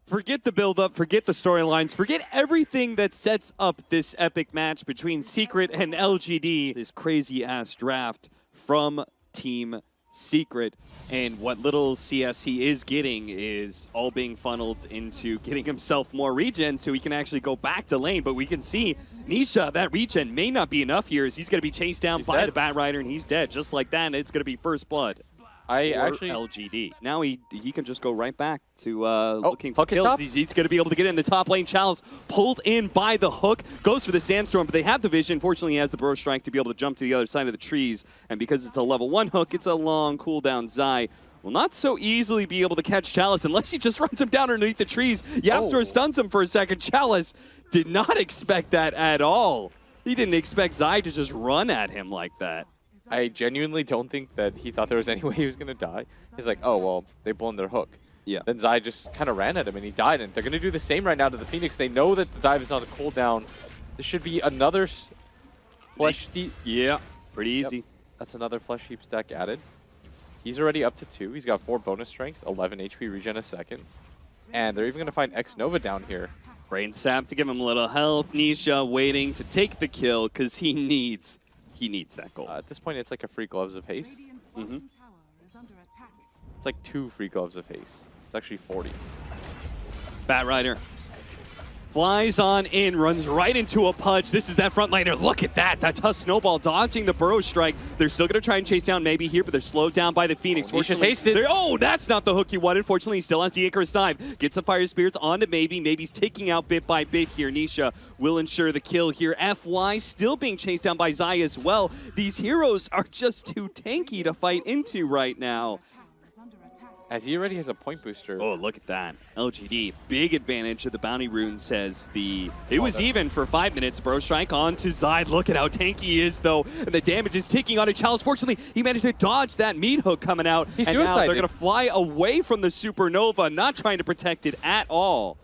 Forget the build-up, forget the storylines, forget everything that sets up this epic match between Secret and LGD. This crazy-ass draft from Team Secret. And what little CS he is getting is all being funneled into getting himself more regen so he can actually go back to lane. But we can see Nisha, that regen may not be enough here as he's going to be chased down by the Bat Rider, and he's dead. Just like that, and it's going to be first blood. LGD. Now he can just go right back to looking for kills. He's going to be able to get in the top lane. Chalice pulled in by the hook, goes for the Sandstorm, but they have the vision. Fortunately, he has the Burrow Strike to be able to jump to the other side of the trees, and because it's a level 1 hook, it's a long cooldown. Zai will not so easily be able to catch Chalice unless he just runs him down underneath the trees. Yapster stuns him for a second. Chalice did not expect that at all. He didn't expect Zai to just run at him like that. I genuinely don't think that he thought there was any way he was going to die. He's like, oh, well, they've blown their hook. Yeah. Then Zai just kind of ran at him, and he died. And they're going to do the same right now to the Phoenix. They know that the dive is on the cooldown. This should be another Flesh Heap. Yeah, pretty easy. Yep. That's another Flesh Heap stack added. He's already up to 2. He's got 4 bonus strength, 11 HP regen a second. And they're even going to find X-Nova down here. Brain Sap to give him a little health. Nisha waiting to take the kill because he needs that goal. At this point, it's like a free Gloves of Haste. It's like 2 free Gloves of Haste. It's actually 40. Bat Rider flies on in, runs right into a punch. This is that front laner. Look at that. That tough snowball dodging the Burrow Strike. They're still going to try and chase down maybe here, but they're slowed down by the Phoenix. Nisha's hasted. Oh, that's not the hook you wanted. Fortunately, he still has the Icarus dive. Gets the Fire Spirits onto Maybe. Maybe's taking out bit by bit here. Nisha will ensure the kill here. FY still being chased down by Zai as well. These heroes are just too tanky to fight into right now. As he already has a point booster. Oh, look at that. LGD, big advantage of the bounty rune, says the... It was even for 5 minutes. Burrow Strike on to Zai. Look at how tanky he is, though. And the damage is ticking on a Chalice. Fortunately, he managed to dodge that meat hook coming out. He's and now they're going to fly away from the Supernova, not trying to protect it at all.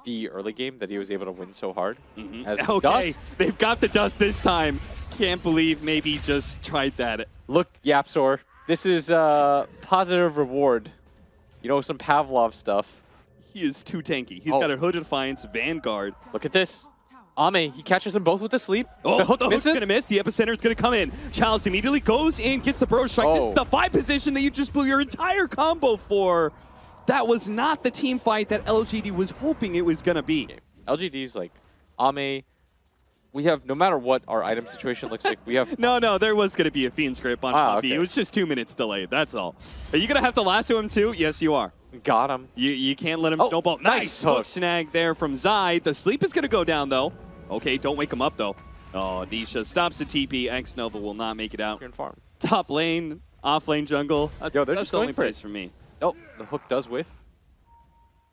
The early game that he was able to win so hard. As Okay, dust. they've got the dust this time. Can't believe maybe just tried that. Look, Yapsor. This is positive reward. You know, some Pavlov stuff. He is too tanky. He's got a Hood of Defiance, Vanguard. Look at this. Ame, he catches them both with the sleep. Oh, the hook's going to miss. The Epicenter's going to come in. Chalice immediately goes in, gets the Burrow Strike. This is the 5 position that you just blew your entire combo for. That was not the team fight that LGD was hoping it was going to be. Okay. LGD's like, Ame, we have, no matter what our item situation looks like, we have... No, there was going to be a Fiend's Grip on Poppy. Okay. It was just 2 minutes delayed, that's all. Are you going to have to lasso him too? Yes, you are. Got him. You can't let him snowball. Nice hook snag there from Zai. The sleep is going to go down, though. Okay, don't wake him up, though. Oh, Nisha stops the TP. X-Nova will not make it out. Farm. Top lane, off lane jungle. Yo, they're that's just the only going for place it. for me. Oh, the hook does whiff.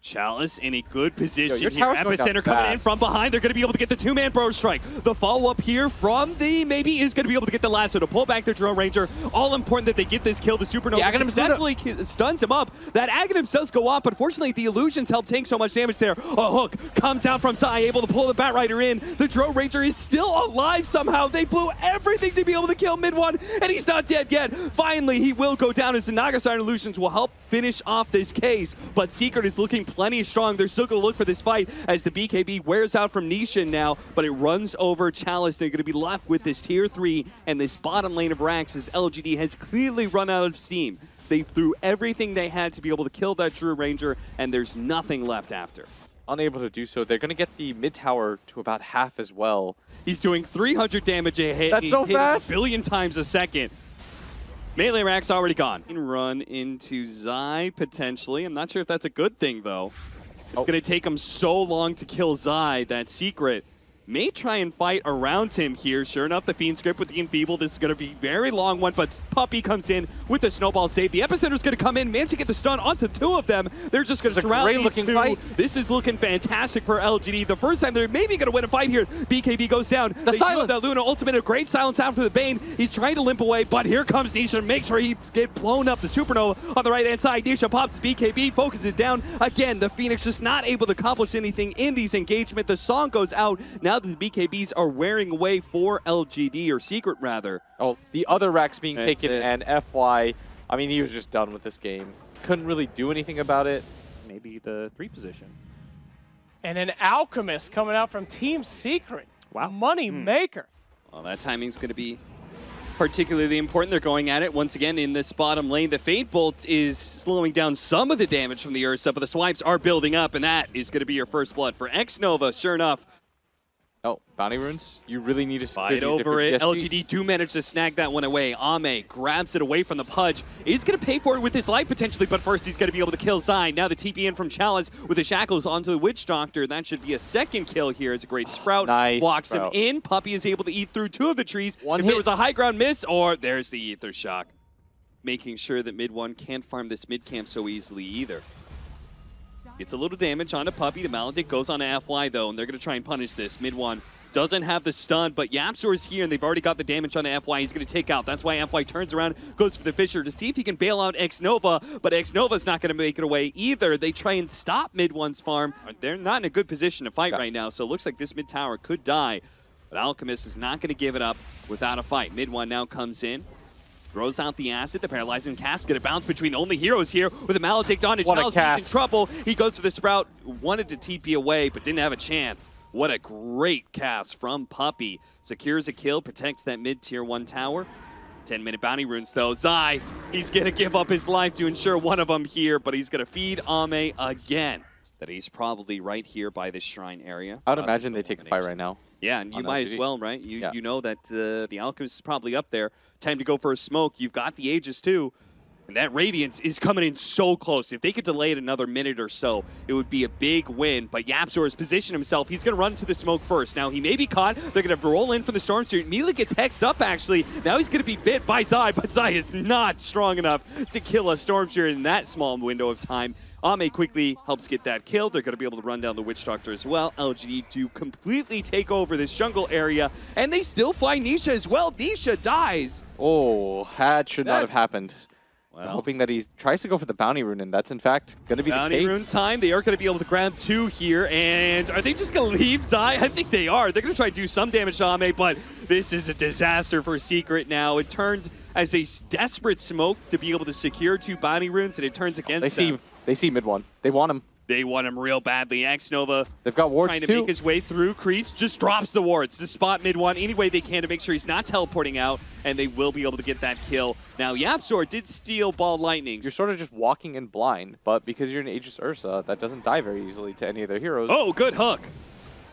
Chalice in a good position your here. tower's going down Epicenter coming in fast. from behind. They're going to be able to get the 2-man Burrow Strike. The follow-up here from the Maybe is going to be able to get the lasso to pull back the Drone Ranger. All important that they get this kill. The Supernova successfully stuns him up. That Aghanim's does go off, but fortunately the illusions help tank so much damage there. A hook comes down from Zai, able to pull the Bat Rider in. The Drone Ranger is still alive somehow. They blew everything to be able to kill mid-one, and he's not dead yet. Finally, he will go down as the Naga Siren illusions will help finish off this case, but Secret is looking plenty strong. They're still going to look for this fight as the BKB wears out from Nisha now, but it runs over Chalice. They're going to be left with this tier 3 and this bottom lane of Rax as LGD has clearly run out of steam. They threw everything they had to be able to kill that Drew Ranger, and there's nothing left after. Unable to do so. They're going to get the mid tower to about half as well. He's doing 300 damage a hit. That's so fast. A billion times a second. Melee Rack's already gone. Can run into Zai, potentially. I'm not sure if that's a good thing, though. It's going to take him so long to kill Zai that Secret may try and fight around him here. Sure enough, the Fiend's Grip with the Enfeeble. This is going to be a very long one, but Puppy comes in with the snowball save. The Epicenter's going to come in, manage to get the stun onto 2 of them. They're just going to surround these 2. Fight. This is looking fantastic for LGD. The first time they're maybe going to win a fight here. BKB goes down. The silence. The Luna ultimate, a great silence after the Bane. He's trying to limp away, but here comes Nisha. Make sure he get blown up. The Supernova on the right-hand side. Nisha pops BKB, focuses down. Again, the Phoenix just not able to accomplish anything in these engagements. The song goes out. Now that the BKBs are wearing away for LGD, or Secret rather. Oh, the other Rax being taken, and FY, I mean, he was just done with this game. Couldn't really do anything about it. maybe the 3 position. And an Alchemist coming out from Team Secret. Wow. Money maker. Well, that timing's going to be particularly important. They're going at it once again in this bottom lane. The Fate Bolt is slowing down some of the damage from the Ursa, but the swipes are building up, and that is going to be your first blood for Xnova. Sure enough. Oh, bounty runes. You really need to Fight over it. LGD do manage to snag that one away. Ame grabs it away from the Pudge. He's going to pay for it with his life potentially, but first he's going to be able to kill Zai. Now the TP in from Chalice with the shackles onto the Witch Doctor. That should be a second kill here as a great Sprout. Nice blocks Sprout. him in. Puppey is able to eat through 2 of the trees. One if hit. it was a high ground miss, or there's the Ether Shock. Making sure that mid 1 can't farm this mid camp so easily either. Gets a little damage onto Puppey. The Maledict goes on to FY though, and they're going to try and punish this. Mid 1 doesn't have the stun, but Yapzor is here, and they've already got the damage on FY. He's going to take out. That's why FY turns around, goes for the Fisher to see if he can bail out Xnova, but Xnova's not going to make it away either. They try and stop mid 1's farm. They're not in a good position to fight right now, so it looks like this mid tower could die, but Alchemist is not going to give it up without a fight. Mid 1 now comes in. Throws out the acid, the paralyzing cast, gonna bounce between only heroes here with a Maledict on it. Chalice is in trouble. He goes for the Sprout, wanted to TP away, but didn't have a chance. What a great cast from Puppey. Secures a kill, protects that mid-tier 1 tower. 10-minute bounty runes though. Zai, he's gonna give up his life to ensure one of them here, but he's gonna feed Ame again. That he's probably right here by this shrine area. I would imagine they take a fight right now. Yeah, and you might LGD. as well, right? You know that the Alchemist is probably up there. Time to go for a smoke. You've got the Aegis too. And that Radiance is coming in so close. If they could delay it another minute or so, it would be a big win. But Yapzor has positioned himself. He's going to run to the smoke first. Now, he may be caught. They're going to roll in for the Storm Spirit. Melee gets hexed up, actually. Now he's going to be bit by Zai, but Zai is not strong enough to kill a Storm Spirit in that small window of time. Ame quickly helps get that kill. They're going to be able to run down the Witch Doctor as well. LGD to completely take over this jungle area. And they still find Nisha as well. Nisha dies. Oh, that should not have happened. Well, I'm hoping that he tries to go for the bounty rune, and that's in fact going to be the bounty case. rune time. They are going to be able to grab 2 here. And are they just going to leave Zai? I think they are. They're going to try to do some damage to Ame, but this is a disaster for Secret now. It turned as a desperate smoke to be able to secure 2 bounty runes, and it turns against them. They see mid 1. They want him. They want him real badly. Xnova, they've got wards trying to too. make his way through. Creeps, just drops the wards to spot mid 1 any way they can to make sure he's not teleporting out, and they will be able to get that kill. Now, Yapzor did steal Ball Lightnings. You're sort of just walking in blind, but because you're an Aegis Ursa, that doesn't die very easily to any of their heroes. Oh, good hook.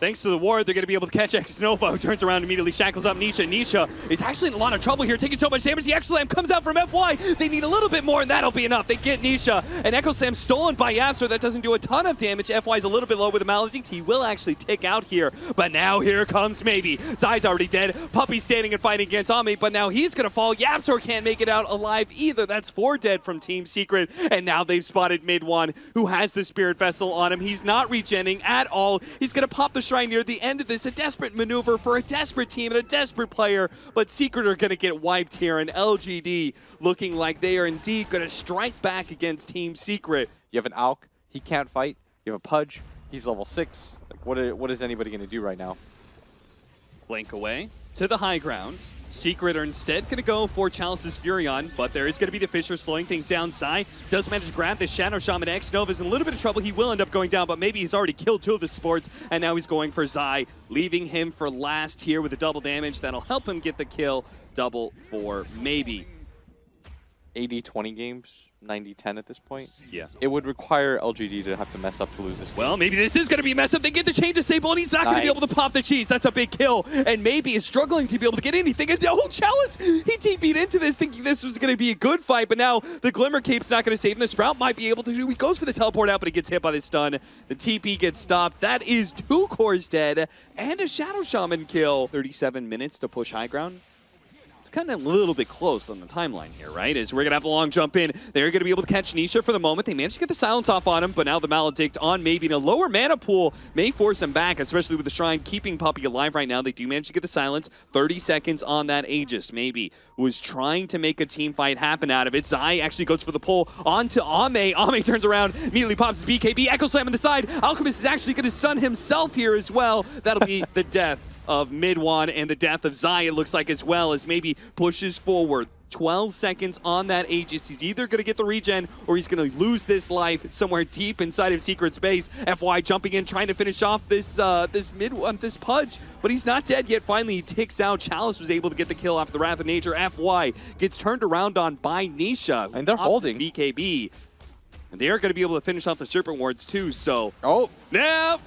Thanks to the ward, they're going to be able to catch Xnova, who turns around immediately, shackles up Nisha. Nisha is actually in a lot of trouble here, taking so much damage. The Echo Slam comes out from FY. They need a little bit more, and that'll be enough. They get Nisha. An Echo Slam stolen by Yapzor. That doesn't do a ton of damage. FY's a little bit low with the Maledict. He will actually tick out here, but now here comes Maybe. Zai's already dead. Puppey's standing and fighting against Ame, but now he's going to fall. Yapzor can't make it out alive either. That's 4 dead from Team Secret, and now they've spotted mid 1, who has the Spirit Vessel on him. He's not regenning at all. He's going to pop the shrine near the end of this. A desperate maneuver for a desperate team and a desperate player, but Secret are going to get wiped here, and LGD looking like they are indeed going to strike back against Team Secret. You have an Alk, he can't fight. You have a Pudge, he's level 6. Like, what is anybody going to do right now? Blink away to the high ground. Secret are instead going to go for Chalice's Furion, but there is going to be the Fisher slowing things down. Zai does manage to grab this Shadow Shaman. Xnova's in a little bit of trouble. He will end up going down, but maybe he's already killed 2 of the supports, and now he's going for Zai, leaving him for last here with a double damage. That'll help him get the kill. Double for Maybe. 80-20 games, 90-10 at this point. Yeah. It would require LGD to have to mess up to lose this game. Well, maybe this is going to be a mess up. They get the chain disable, and he's not going to be able to pop the cheese. That's a big kill. And Maybe is struggling to be able to get anything. And oh, Chalice! He TP'd into this thinking this was going to be a good fight, but now the Glimmer Cape's not going to save him. The Sprout might be able to do. He goes for the teleport out, but he gets hit by the stun. The TP gets stopped. That is 2 cores dead and a Shadow Shaman kill. 37 minutes to push high ground. It's kind of a little bit close on the timeline here, right? As we're going to have the long jump in. They're going to be able to catch Nisha for the moment. They managed to get the silence off on him, but now the Maledict on Maybe in a lower mana pool may force him back, especially with the Shrine keeping Puppey alive right now. They do manage to get the silence. 30 seconds on that Aegis. Maybe was trying to make a team fight happen out of it. Zai actually goes for the pull onto Ame. Ame turns around, immediately pops his BKB. Echo Slam on the side. Alchemist is actually going to stun himself here as well. That'll be the death of mid 1 and the death of Zai, it looks like, as well, as Maybe pushes forward. 12 seconds on that Aegis. He's either going to get the regen or he's going to lose this life somewhere deep inside of Secret space. FY jumping in, trying to finish off this this Pudge, but he's not dead yet. Finally, he ticks out. Chalice was able to get the kill off the Wrath of Nature. FY gets turned around on by Nisha. And they're holding. BKB. And they are going to be able to finish off the Serpent Wards too, so... Oh! No,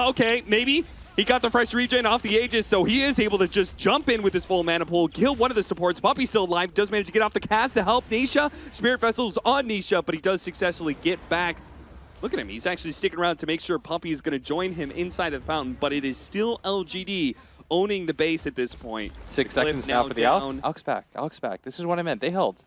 okay, maybe. He got the fresh regen off the Aegis, so he is able to just jump in with his full mana pool, kill one of the supports. Puppy's still alive, does manage to get off the cast to help Nisha. Spirit Vessel's on Nisha, but he does successfully get back. Look at him, he's actually sticking around to make sure Puppy is going to join him inside of the fountain, but it is still LGD owning the base at this point. 6 seconds now for the Alk's back. Alk's back. This is what I meant. They held.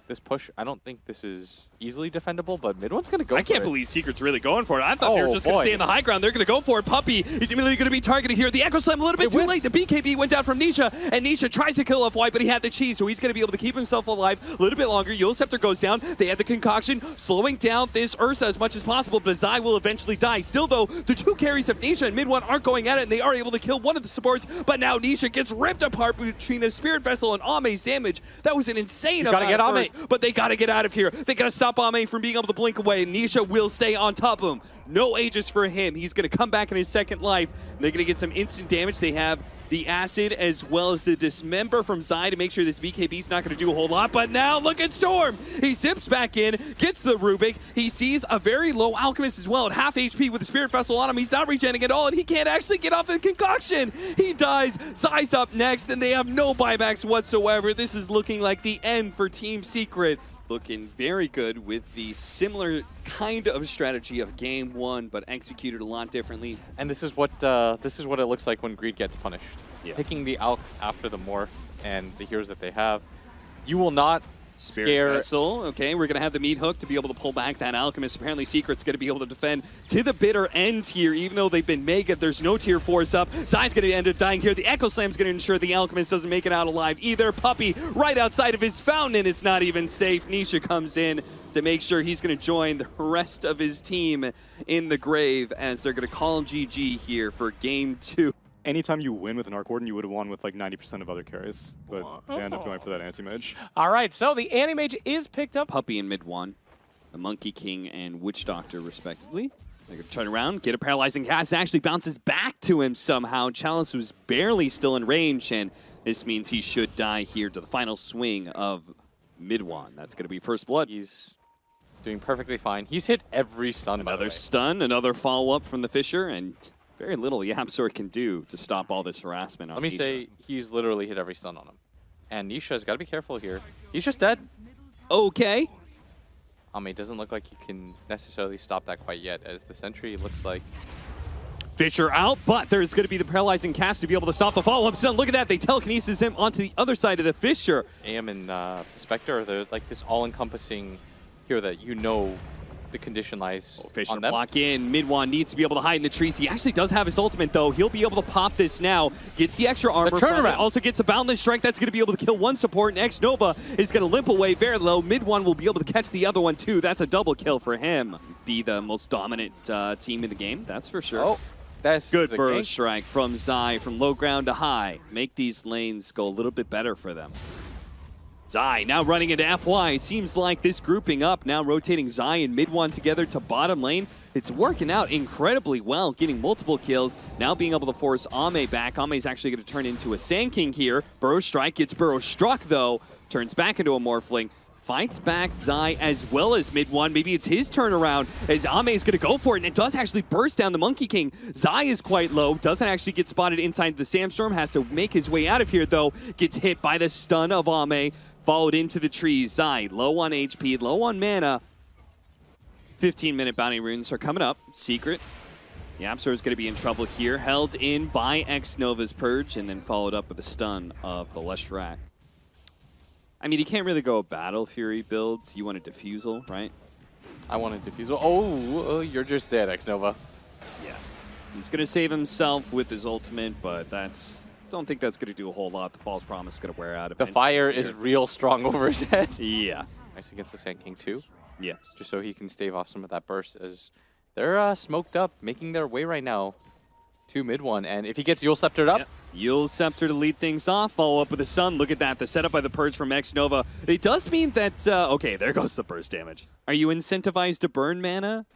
This push, I don't think this is easily defendable, but mid one's going to go for it. I can't believe Secret's really going for it. I thought they were just going to stay in the high ground. They're going to go for it. Puppy is immediately going to be targeted here. The Echo Slam a little bit too late. The BKB went down from Nisha, and Nisha tries to kill FY, but he had the cheese, so he's going to be able to keep himself alive a little bit longer. Yule Scepter goes down. They had the concoction, slowing down this Ursa as much as possible, but Zai will eventually die. Still, though, the two carries of Nisha and mid one aren't going at it, and they are able to kill one of the supports, but now Nisha gets ripped apart between a Spirit Vessel and Ame's damage. That was an insane amount of burst, but they got to get out of here. They got to stop Ame from being able to blink away. Nisha will stay on top of him. No Aegis for him. He's going to come back in his second life. They're going to get some instant damage. They have the Acid as well as the Dismember from Zai to make sure this BKB's not going to do a whole lot. But now look at Storm. He zips back in, gets the Rubik. He sees a very low Alchemist as well at half HP with the Spirit Vessel on him. He's not regenerating at all, and he can't actually get off the concoction. He dies. Zai's up next, and they have no buybacks whatsoever. This is looking like the end for Team Secret. Looking very good with the similar kind of strategy of game one, but executed a lot differently. And this is what it looks like when Greed gets punished. Yeah. Picking the Alk after the Morph and the heroes that they have. You will not Spirit Vessel, okay, we're going to have the meat hook to be able to pull back that Alchemist. Apparently Secret's going to be able to defend to the bitter end here, even though they've been mega. There's no tier 4s up. Zai's going to end up dying here. The Echo Slam's going to ensure the Alchemist doesn't make it out alive either. Puppy right outside of his fountain, and it's not even safe. Nisha comes in to make sure he's going to join the rest of his team in the grave as they're going to call GG here for game 2. Anytime you win with an Arc Warden, you would have won with like 90% of other carries, but they end up going for that Anti-Mage. All right, so the Anti-Mage is picked up. Puppy in mid one, the Monkey King and Witch Doctor respectively. They're going to turn around, get a Paralyzing Cast, actually bounces back to him somehow. Chalice was barely still in range, and this means he should die here to the final swing of mid one. That's going to be first blood. He's doing perfectly fine. He's hit every stun, by the way. Another stun, another follow-up from the Fisher, and very little YapzOr can do to stop all this harassment on Let me Nisha. say, he's literally hit every stun on him. And Nisha's got to be careful here. He's just dead. Okay. It doesn't look like he can necessarily stop that quite yet, as the Sentry looks like... Fisher out, but there's going to be the Paralyzing Cast to be able to stop the follow-up stun. Look at that, they telekinesis him onto the other side of the Fisher. AM and Spectre are like this all-encompassing hero that you know the condition lies Fisher on them. block in. Midwan needs to be able to hide in the trees. He actually does have his ultimate, though. He'll be able to pop this now. Gets the extra armor. turnaround. Also gets the Boundless Strike. That's going to be able to kill one support. Next, Nova is going to limp away very low. Midwan will be able to catch the other one, too. That's a double kill for him. Be the most dominant team in the game, that's for sure. Oh, that's good burrow strike from Zai, from low ground to high. Make these lanes go a little bit better for them. Zai now running into FY. It seems like this grouping up, now rotating Zai and mid one together to bottom lane. It's working out incredibly well, getting multiple kills. Now being able to force Ame back. Ame's actually going to turn into a Sand King here. Burrow strike gets burrow struck though. Turns back into a Morphling. Fights back Zai as well as mid one. Maybe it's his turnaround as Ame is going to go for it, and it does actually burst down the Monkey King. Zai is quite low, doesn't actually get spotted inside the Sandstorm, has to make his way out of here though. Gets hit by the stun of Ame, followed into the trees. Zai low on HP, low on mana. 15-minute bounty runes are coming up. Secret. YapzOr is going to be in trouble here. Held in by X-Nova's Purge, and then followed up with a stun of the Leshrac. I mean, you can't really go Battle Fury builds. You want a Diffusal, right? I want a Diffusal. Oh, you're just dead, X-Nova. Yeah. He's going to save himself with his ultimate, but don't think that's going to do a whole lot. The False Promise is going to wear out. The fire is real strong over his head. Yeah. Nice against the Sand King too. Yeah. Just so he can stave off some of that burst, as they're smoked up, making their way right now 2 mid one, and if he gets Yule Sceptered up, Yule Scepter to lead things off, follow up with the Sun. Look at that, the setup by the Purge from X-Nova. It does mean that, okay, there goes the burst damage. Are you incentivized to burn mana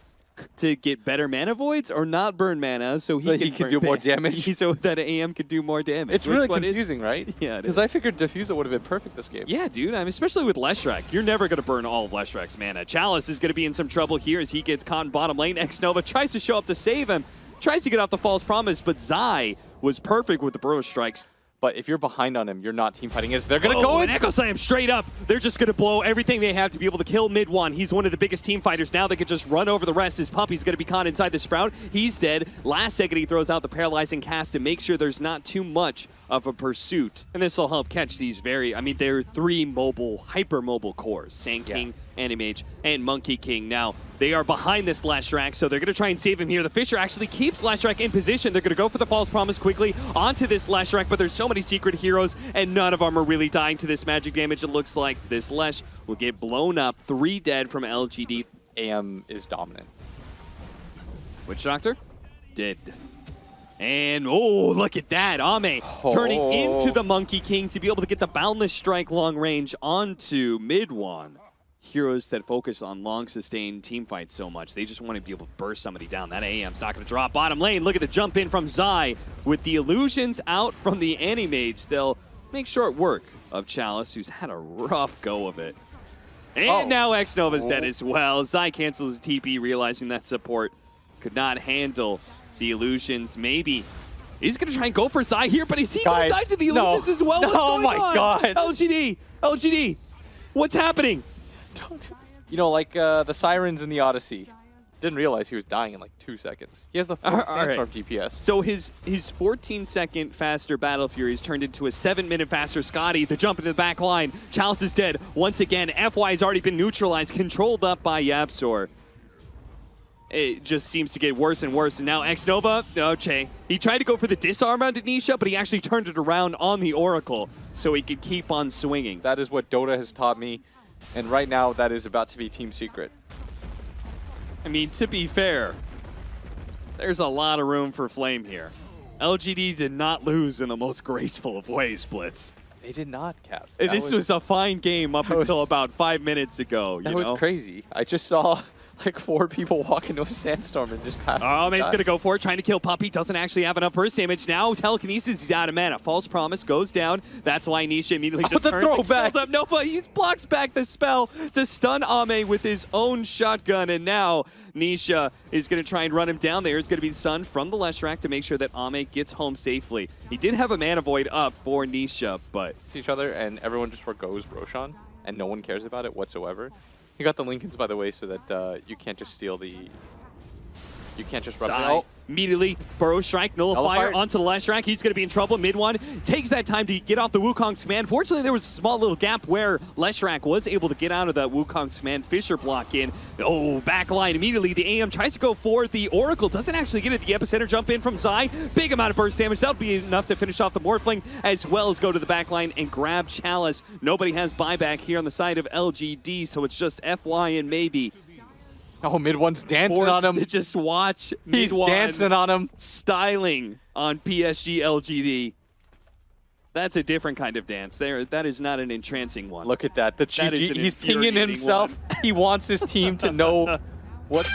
to get better mana voids, or not burn mana so he can do more damage? So that AM could do more damage. It's really confusing, right? Yeah, because I figured Diffusal would have been perfect this game. Yeah, dude, I mean, especially with Leshrac. You're never going to burn all of Leshrac's mana. Chalice is going to be in some trouble here as he gets caught in bottom lane. X-Nova tries to show up to save him, tries to get off the false promise, but Zai was perfect with the Burrow Strikes. But if you're behind on him, you're not team fighting. They're going to go in. An Echo Slam straight up. They're just going to blow everything they have to be able to kill mid one. He's one of the biggest team fighters now. They could just run over the rest. His Puppy's going to be caught inside the Sprout. He's dead. Last second, he throws out the Paralyzing Cast to make sure there's not too much of a pursuit. And this will help catch these there are 3 mobile, hyper-mobile cores. Sand King, Animage, and Monkey King. Now, they are behind this Leshrac, so they're going to try and save him here. The Fisher actually keeps Leshrac in position. They're going to go for the False Promise quickly onto this Leshrac, but there's so many secret heroes, and none of them are really dying to this magic damage. It looks like this Lesh will get blown up. 3 dead from LGD. AM is dominant. Witch Doctor? Dead. And, oh, look at that. Ame turning into the Monkey King to be able to get the Boundless Strike long range onto mid one. Heroes that focus on long sustained team fights so much. They just want to be able to burst somebody down. That AM's not going to drop bottom lane. Look at the jump in from Zai. With the illusions out from the Animage, they'll make short work of Chalice, who's had a rough go of it. And now X-Nova's dead as well. Zai cancels his TP, realizing that support could not handle the illusions. Maybe he's going to try and go for Zai here, but is he going to die to the illusions as well? Oh my God. LGD, what's happening? You know, like the Sirens in the Odyssey. Didn't realize he was dying in like 2 seconds. He has the full Sandstorm DPS. So his 14-second faster Battle Furies turned into a 7-minute faster Scotty. The jump into the back line. Chalice is dead. Once again, FY has already been neutralized, controlled up by Yapzor. It just seems to get worse and worse. And now X-Nova, he tried to go for the disarm onto Nisha, but he actually turned it around on the Oracle so he could keep on swinging. That is what Dota has taught me. And right now, that is about to be Team Secret. I mean, to be fair, there's a lot of room for Flame here. LGD did not lose in the most graceful of ways, Blitz. They did not, Cap. This was a fine game up until about 5 minutes ago. That was crazy. I just saw like 4 people walk into a Sandstorm and just pass. Oh, man, he's going to go for it, trying to kill Puppy. Doesn't actually have enough burst damage. Now Telekinesis, he's out of mana. False Promise goes down. That's why Nisha immediately just turns and kills up Nova. He blocks back the spell to stun Ame with his own shotgun. And now Nisha is going to try and run him down. There's going to be the stun from the Leshrac to make sure that Ame gets home safely. He did have a mana void up for Nisha, but it's each other, and everyone just forgoes Roshan, and no one cares about it whatsoever. He got the Lincolns, by the way, so that you can't just steal the... You can't just run it. Immediately, Burrow Strike, Nullifier onto the Leshrac. He's going to be in trouble. Mid one takes that time to get off the Wukong's command. Fortunately, there was a small little gap where Leshrac was able to get out of that Wukong's command. Fisher block in. Oh, backline immediately. The AM tries to go for the Oracle. Doesn't actually get it. The epicenter jump in from Zai. Big amount of burst damage. That'll be enough to finish off the Morphling, as well as go to the backline and grab Chalice. Nobody has buyback here on the side of LGD, so it's just FY and maybe. Oh, mid one's dancing on him. To just watch He's dancing on him. Styling on PSG LGD. That's a different kind of dance. That is not an entrancing one. Look at that. The GG. He's pinging himself. He wants his team to know what